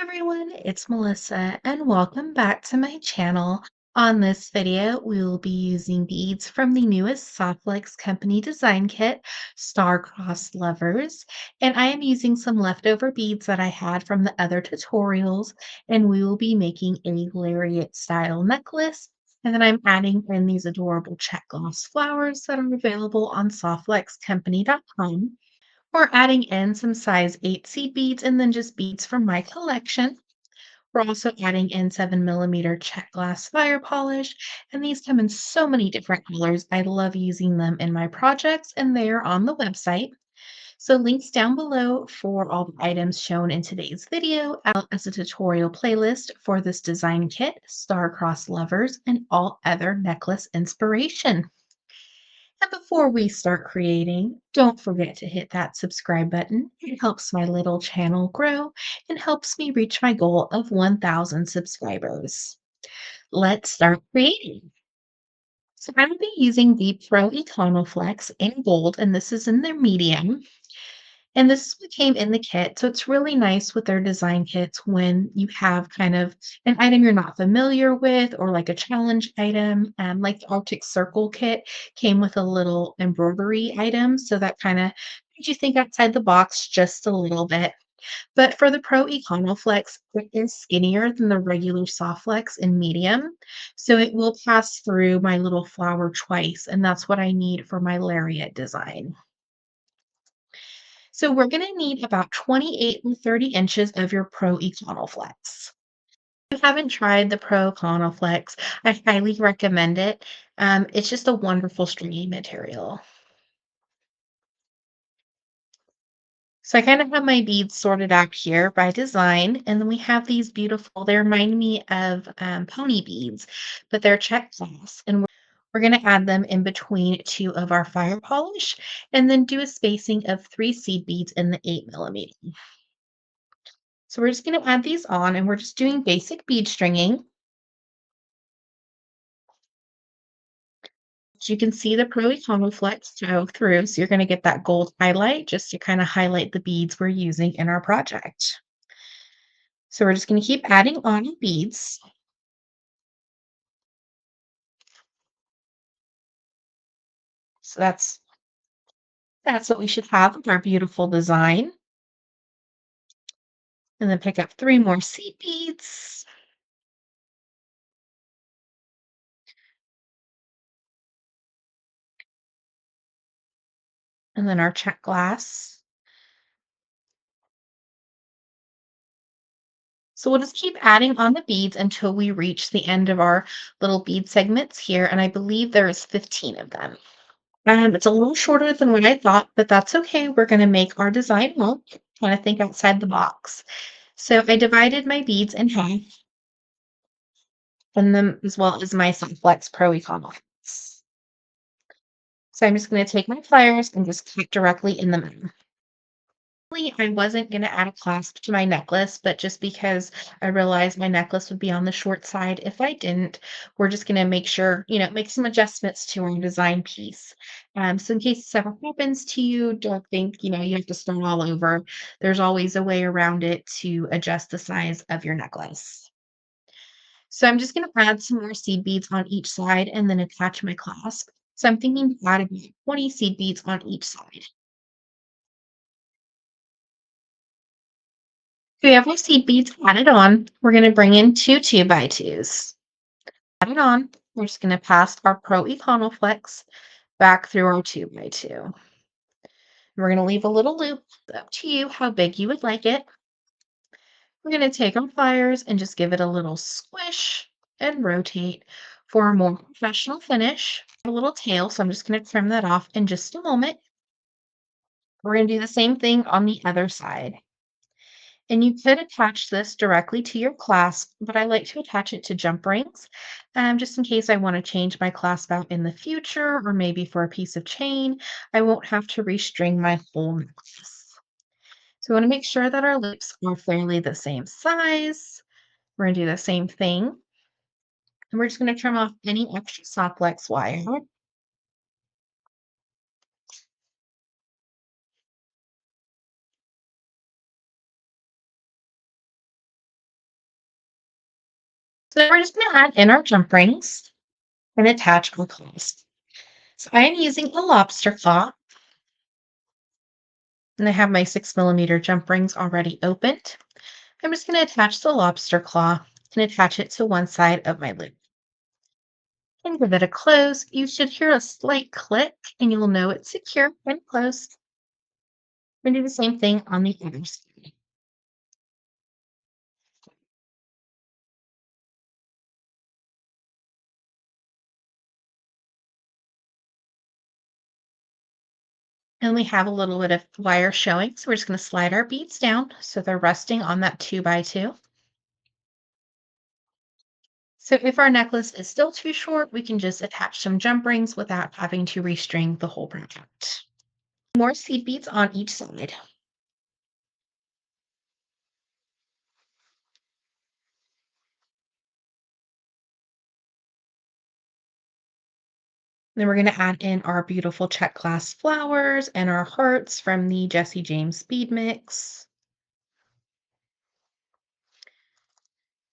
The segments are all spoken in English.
everyone, it's Melissa and welcome back to my channel. On this video, we will be using beads from the newest Softlex company design kit, Star-Crossed Lovers. And I am using some leftover beads that I had from the other tutorials, and we will be making a Lariat style necklace. And then I'm adding in these adorable Czech Glass flowers that are available on softlexcompany.com. We're adding in some size 8 seed beads and then just beads from my collection. We're also adding in 7 millimeter Czech glass fire polish, and these come in so many different colors. I love using them in my projects, and they are on the website. So links down below for all the items shown in today's video, as a tutorial playlist for this design kit, Star-Crossed Lovers, and all other necklace inspiration. And before we start creating, don't forget to hit that subscribe button. It helps my little channel grow and helps me reach my goal of 1,000 subscribers. Let's start creating. So I'm going to be using the Pro Econoflex in gold, and this is in their medium. And this is what came in the kit. So it's really nice with their design kits when you have kind of an item you're not familiar with or like a challenge item. Like the Arctic Circle kit came with a little embroidery item. So that kind of made you think outside the box just a little bit. But for the Pro Econoflex, it is skinnier than the regular Softflex in medium. So it will pass through my little flower twice. And that's what I need for my Lariat design. So we're going to need about 28 or 30 inches of your Pro Econoflex. If you haven't tried the Pro Econoflex, I highly recommend it. It's just a wonderful stringy material. So I kind of have my beads sorted out here by design, and then we have these beautiful, they remind me of pony beads, but they're Czech glass, and we're going to add them in between two of our fire polish, and then do a spacing of 3 seed beads in the 8 millimeter. So we're just going to add these on and we're just doing basic bead stringing. So you can see the Pro Flex go through. So you're going to get that gold highlight just to kind of highlight the beads we're using in our project. So we're just going to keep adding on beads. So that's what we should have with our beautiful design. And then pick up 3 more seed beads. And then our Czech glass. So we'll just keep adding on the beads until we reach the end of our little bead segments here. And I believe there's 15 of them. It's a little shorter than what I thought, but that's okay. We're going to make our design work. Kind of think outside the box. So I divided my beads in half, and them as well as my Sunflex Pro Econox. So I'm just going to take my pliers and just cut directly in the middle. I wasn't going to add a clasp to my necklace, but just because I realized my necklace would be on the short side if I didn't, we're just going to make sure, make some adjustments to our design piece. So in case this ever happens to you, don't think, you have to start all over. There's always a way around it to adjust the size of your necklace. So I'm just going to add some more seed beads on each side and then attach my clasp. So I'm thinking to add about 20 seed beads on each side. We have our seed beads added on. We're going to bring in 2 2x2s. Add it on. We're just going to pass our Pro Econoflex back through our 2x2. We're going to leave a little loop. It's up to you how big you would like it. We're going to take our pliers and just give it a little squish and rotate for a more professional finish. A little tail, so I'm just going to trim that off in just a moment. We're going to do the same thing on the other side. And you could attach this directly to your clasp, but I like to attach it to jump rings, just in case I want to change my clasp out in the future, or maybe for a piece of chain, I won't have to restring my whole necklace. So we want to make sure that our loops are fairly the same size. We're going to do the same thing. And we're just going to trim off any extra Softlex wire. So we're just going to add in our jump rings and attach our claws. So I am using a lobster claw, and I have my 6 millimeter jump rings already opened. I'm just going to attach the lobster claw and attach it to one side of my loop. And give it a close. You should hear a slight click and you'll know it's secure and closed. We're going to do the same thing on the other side. And we have a little bit of wire showing, so we're just going to slide our beads down so they're resting on that 2x2. So if our necklace is still too short, we can just attach some jump rings without having to restring the whole project. More seed beads on each side. Then we're going to add in our beautiful Czech Glass flowers and our hearts from the Jesse James bead mix.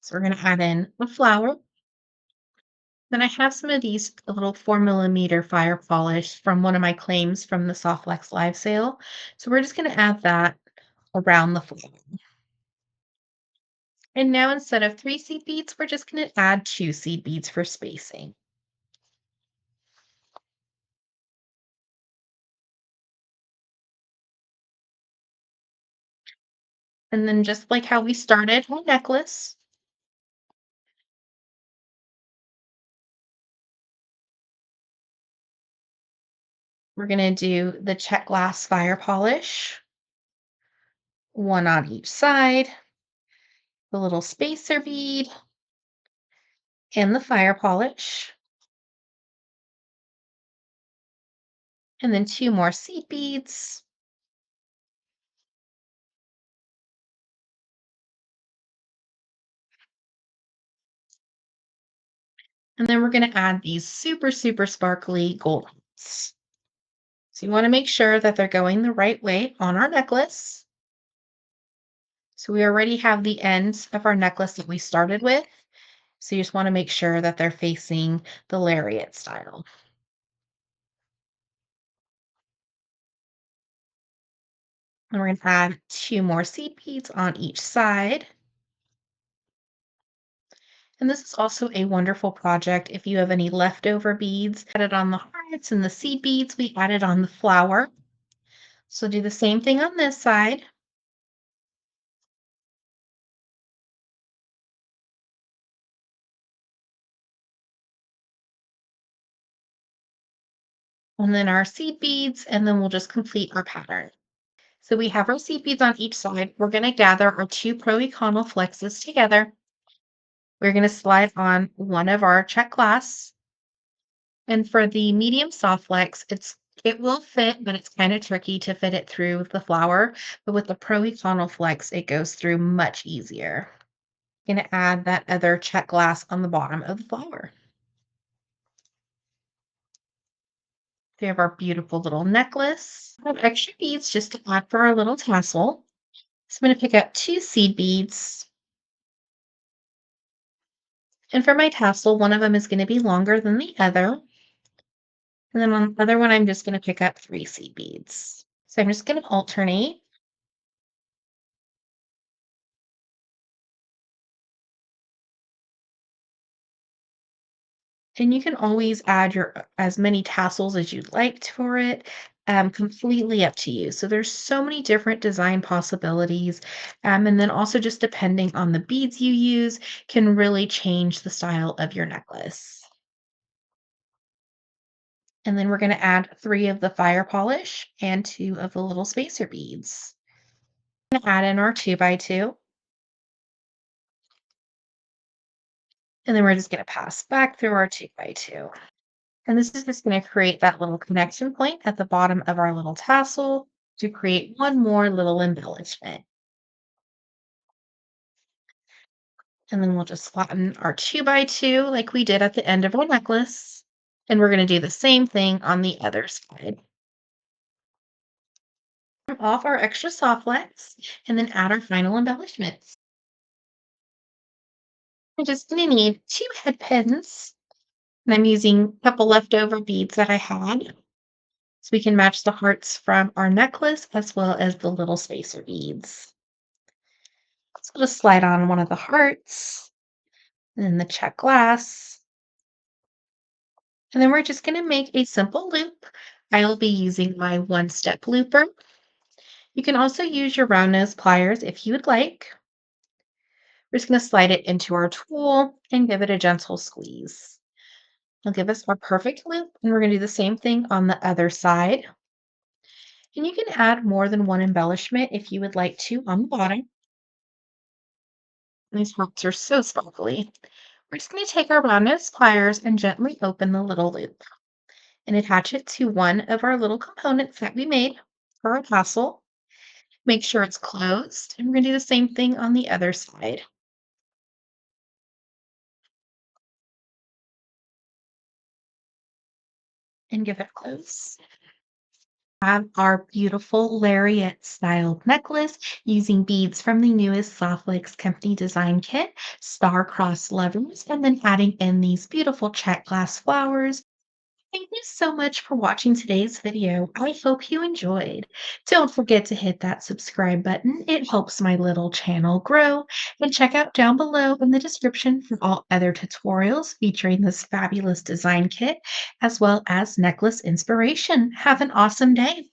So we're going to add in a flower. Then I have some of these little 4 millimeter fire polish from one of my claims from the Softlex live sale. So we're just going to add that around the flower. And now instead of 3 seed beads, we're just going to add 2 seed beads for spacing. And then just like how we started our necklace, we're going to do the Czech Glass fire polish, one on each side, the little spacer bead, and the fire polish, and then 2 more seed beads. And then we're going to add these super, super sparkly gold hearts. So you want to make sure that they're going the right way on our necklace. So we already have the ends of our necklace that we started with. So you just want to make sure that they're facing the lariat style. And we're going to add 2 more seed beads on each side. And this is also a wonderful project if you have any leftover beads. Add it on the hearts and the seed beads. We added on the flower. So do the same thing on this side. And then our seed beads, and then we'll just complete our pattern. So we have our seed beads on each side. We're going to gather our 2 pro-econal flexes together. We're going to slide on one of our Czech glass. And for the medium soft flex, it will fit, but it's kind of tricky to fit it through the flower. But with the pro-econal flex, it goes through much easier. Going to add that other Czech glass on the bottom of the flower. We have our beautiful little necklace. I have extra beads just to add for our little tassel. So I'm going to pick up 2 seed beads. And for my tassel, one of them is going to be longer than the other. And then on the other one, I'm just going to pick up 3 seed beads. So I'm just going to alternate. And you can always add your as many tassels as you'd like for it, completely up to you. So there's so many different design possibilities. And then also just depending on the beads you use can really change the style of your necklace. And then we're going to add 3 of the fire polish and 2 of the little spacer beads. Add in our 2x2. And then we're just going to pass back through our 2x2. And this is just going to create that little connection point at the bottom of our little tassel to create one more little embellishment. And then we'll just flatten our 2x2 like we did at the end of our necklace. And we're going to do the same thing on the other side. Off our extra soft flex and then add our final embellishments. I'm just going to need two head pins, and I'm using a couple leftover beads that I had. So we can match the hearts from our necklace as well as the little spacer beads. So we'll just slide on one of the hearts, and then the Czech glass. And then we're just going to make a simple loop. I will be using my one-step looper. You can also use your round nose pliers if you would like. We're just going to slide it into our tool and give it a gentle squeeze. It'll give us our perfect loop, and we're going to do the same thing on the other side. And you can add more than one embellishment if you would like to on the bottom. These hearts are so sparkly. We're just going to take our round nose pliers and gently open the little loop and attach it to one of our little components that we made for our tassel. Make sure it's closed, and we're going to do the same thing on the other side and give it a close. Have our beautiful Lariat styled necklace using beads from the newest Softlex Company design kit, star-crossed lovers, and then adding in these beautiful Czech glass flowers. Thank you so much for watching today's video. I hope you enjoyed. Don't forget to hit that subscribe button. It helps my little channel grow. And check out down below in the description for all other tutorials featuring this fabulous design kit, as well as necklace inspiration. Have an awesome day.